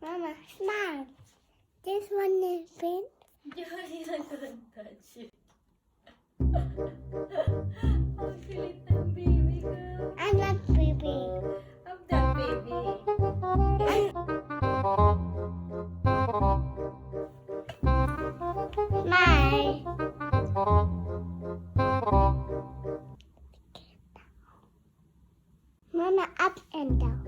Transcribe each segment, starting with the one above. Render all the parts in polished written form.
Mama, smile. This one is pink. Johnny, I couldn't touch it. Ang kulit ng baby ko. I'm not baby. I'm that baby. Smile. Mama, up and down.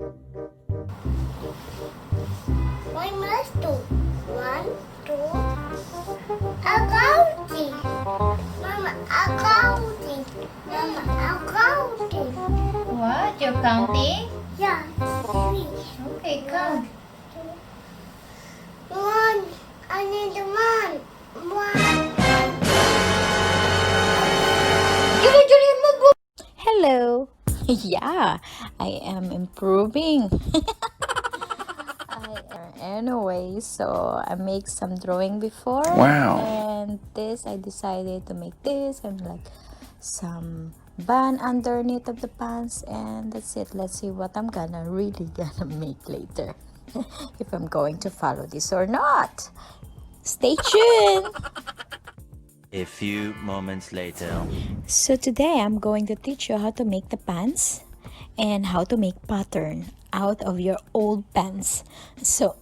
Why must do? 1, 2. Accounting. Mama, accounting. Mama, accounting. What? You're counting? Yeah, 3. Okay, count. 1. I need 1. 1. Hello. Yeah, I am improving. Anyway, so I make some drawing before. Wow. And this, I decided to make this and like some band underneath of the pants, and that's it. Let's see what I'm really gonna make later. If I'm going to follow this or not. Stay tuned. A few moments later. So today I'm going to teach you how to make the pants and how to make pattern out of your old pants. So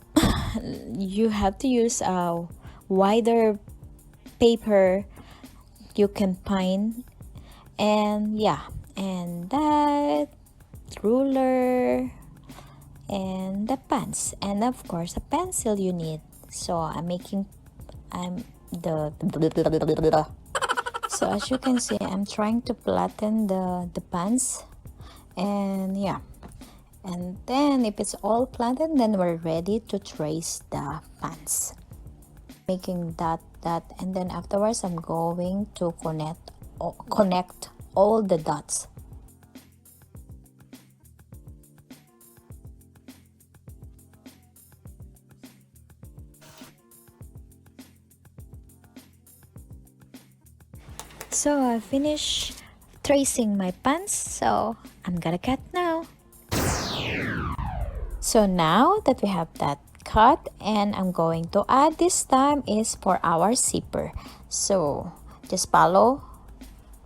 you have to use a wider paper you can find, and yeah, and that ruler and the pants, and of course a pencil you need. So so as you can see, I'm trying to flatten the pants, and yeah, and then if it's all flattened, then we're ready to trace the pants, making that, and then afterwards I'm going to connect all the dots. So I finished tracing my pants, so I'm gonna cut now. So now that we have that cut, and I'm going to add this time is for our zipper. So just follow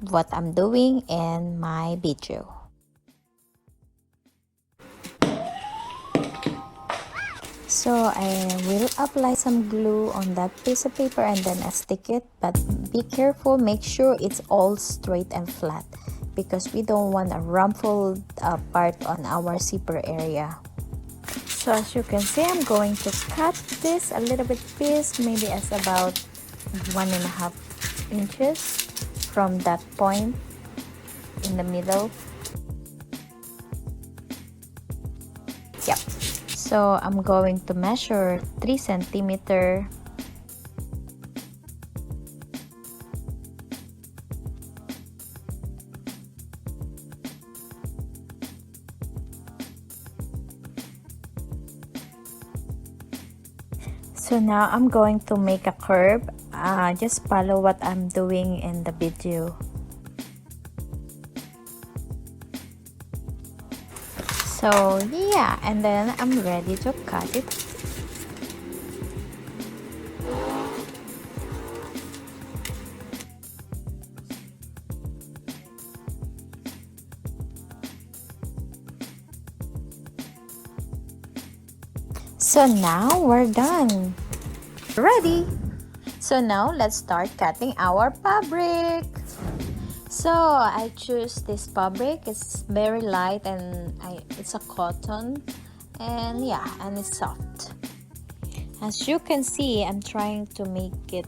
what I'm doing in my video. So I will apply some glue on that piece of paper and then I stick it, but be careful, make sure it's all straight and flat because we don't want a rumpled part on our zipper area. So as you can see, I'm going to cut this a little bit piece, maybe as about 1.5 inches from that point in the middle. Yep. So I'm going to measure 3 centimeter. So now I'm going to make a curve. Just follow what I'm doing in the video. So yeah, and then I'm ready to cut it. So now we're done. Ready. So now let's start cutting our fabric. So I choose this fabric. It's very light and it's a cotton, and yeah, and it's soft. As you can see, I'm trying to make it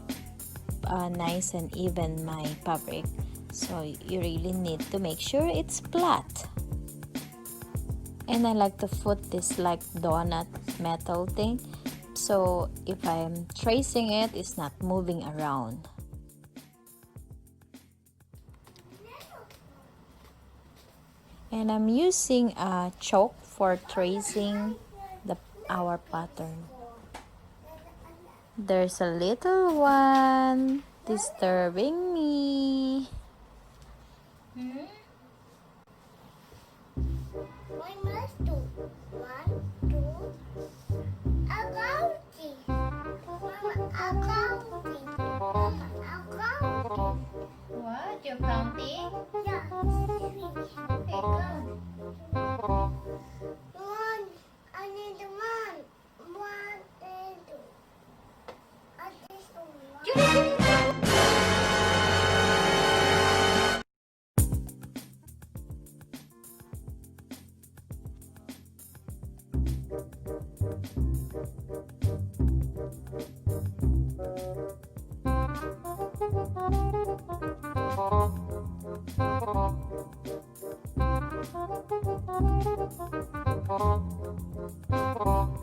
nice and even, my fabric. So you really need to make sure it's flat. And I like to put this like donut metal thing, so if I'm tracing it, it's not moving around. And I'm using a chalk for tracing our pattern. There's a little one disturbing me. Why must do? 1, 2.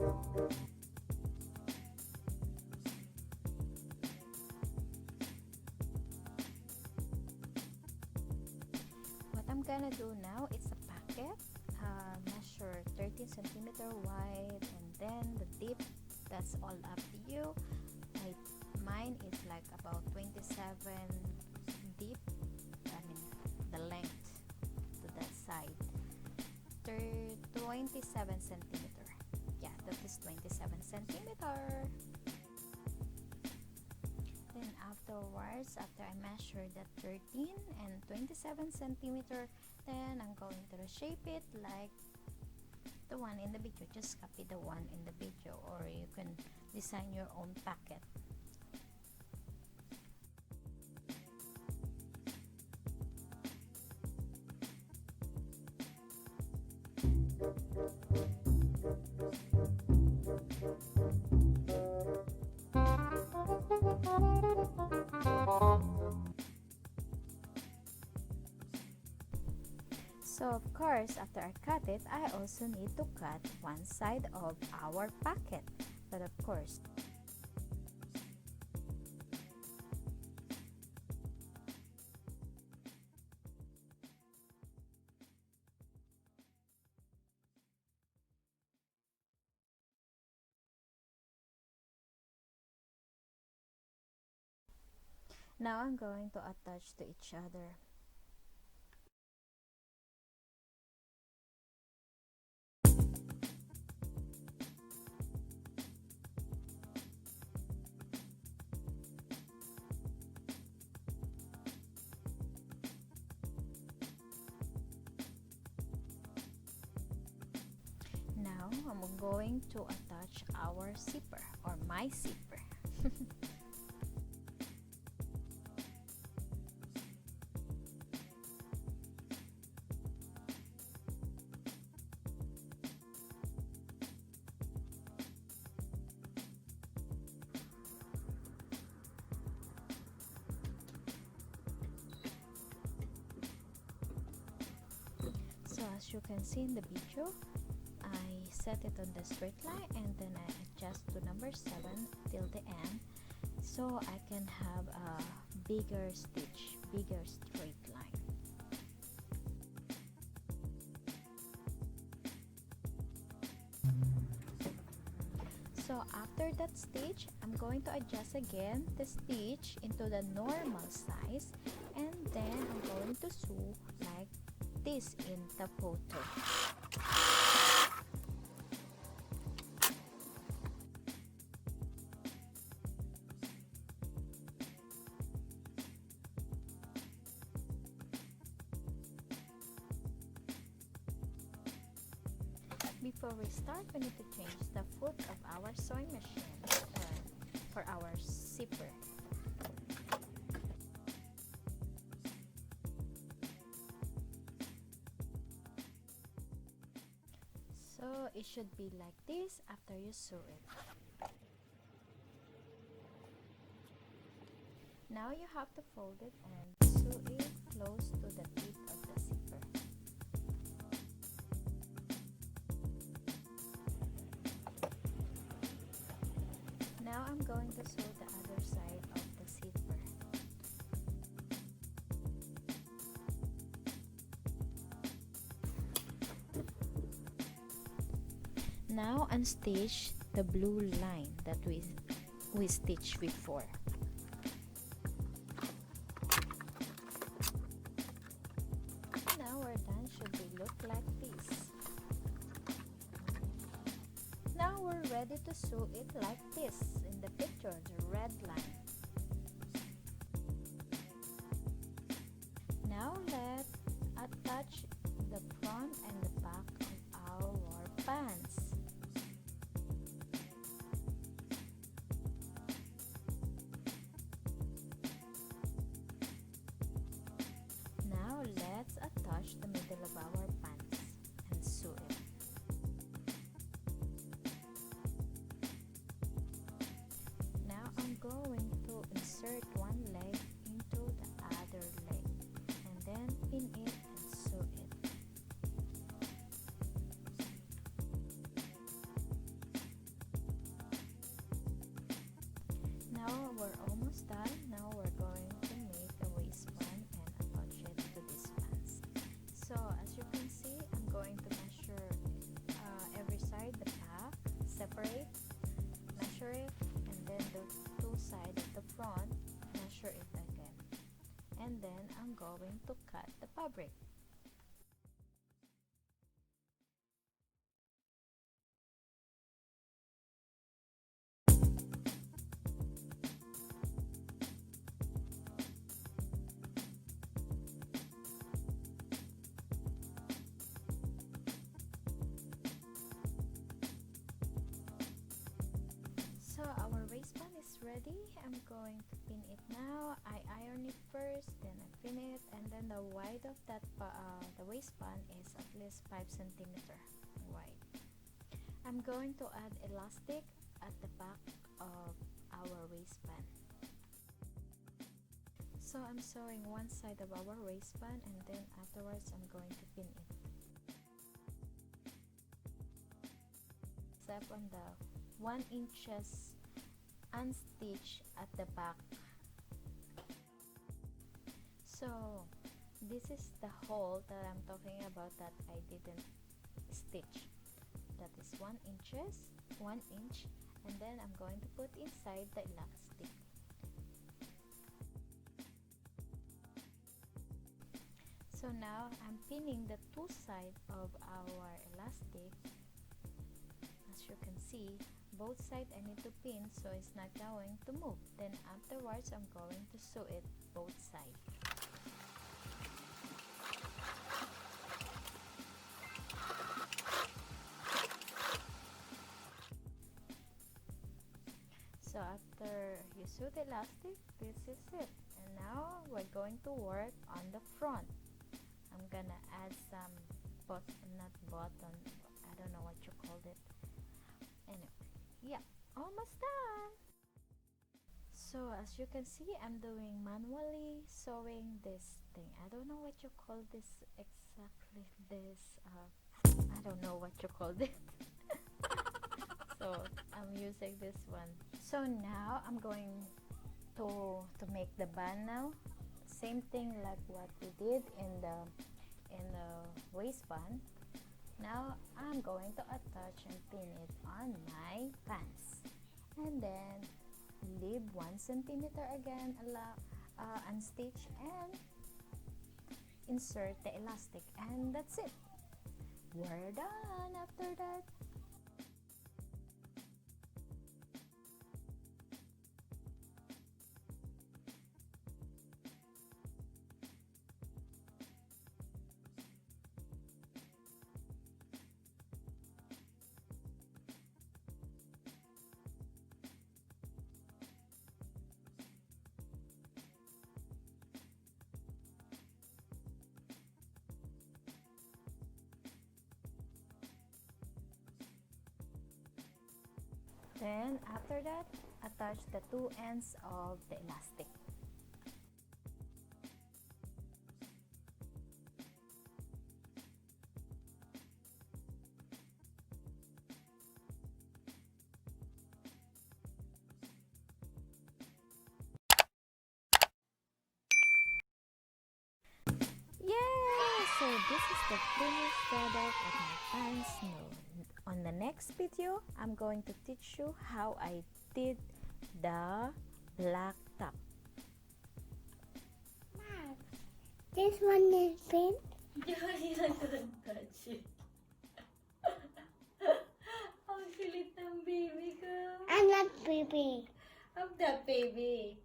What I'm gonna do now is a packet, measure 13 centimeter wide, and then the dip, that's all up to you. Mine is like about 27 deep, I mean the length to that side, 27 centimeter. Yeah, that is 27 centimeter. Then afterwards, after I measure that 13 and 27 centimeter, then I'm going to shape it like the one in the video. Just copy the one in the video, or you can design your own packet. So of course, after I cut it, I also need to cut one side of our packet. But of course, now I'm going to attach to each other. Now I'm going to attach our zipper, or my zipper. So as you can see in the video, I set it on the straight line and then I adjust to number 7 till the end, so I can have a bigger stitch, bigger straight line. So after that stitch, I'm going to adjust again the stitch into the normal size, and then I'm going to sew like this in the photo. Before we start, we need to change the foot of our sewing machine for our zipper. So it should be like this after you sew it. Now you have to fold it and sew it close to the tip of the zipper. Now I'm going to sew the other side of the zipper. Now unstitch the blue line that we stitched before. Now we're done. Should be look like this. Now we're ready to sew it like this in the picture, the red line. Now let's attach the front and the back of our pants. Now let's attach the middle of our pants and sew it. Now I'm going to insert one leg into the other leg and then pin it and sew it. side of the front, measure it again, and then I'm going to cut the fabric. So our waistband is ready. I'm going to pin it now. I iron it first, then I pin it, and then the width of that the waistband is at least 5 centimeter wide. I'm going to add elastic at the back of our waistband. So I'm sewing one side of our waistband, and then afterwards I'm going to pin it. Except on the 1 inches unstitched at the back. So this is the hole that I'm talking about that I didn't stitch. That is 1 inch, and then I'm going to put inside the elastic. So now I'm pinning the two sides of our elastic. As you can see, both sides I need to pin so it's not going to move. Then afterwards I'm going to sew it both sides. So after you sew the elastic, this is it. And now we're going to work on the front. I'm gonna add some not button, I don't know what you called it. Anyway, yeah, almost done. So as you can see, I'm doing manually sewing this thing. I don't know what you call this exactly. I don't know what you call it. So I'm using this one. So now I'm going to make the band now. Same thing like what we did in the waistband. Now I'm going to attach and pin it on my pants, and then leave 1 centimeter again unstitch and insert the elastic, and that's it. We're done after that. Then after that, attach the two ends of the elastic. Yay! So this is the finished product of my pants. On the next video, I'm going to teach you how I did the black top. Mom, this one is pink. Johnny, I couldn't touch it. Ang kulit ng baby ko. I'm not baby. I'm the baby.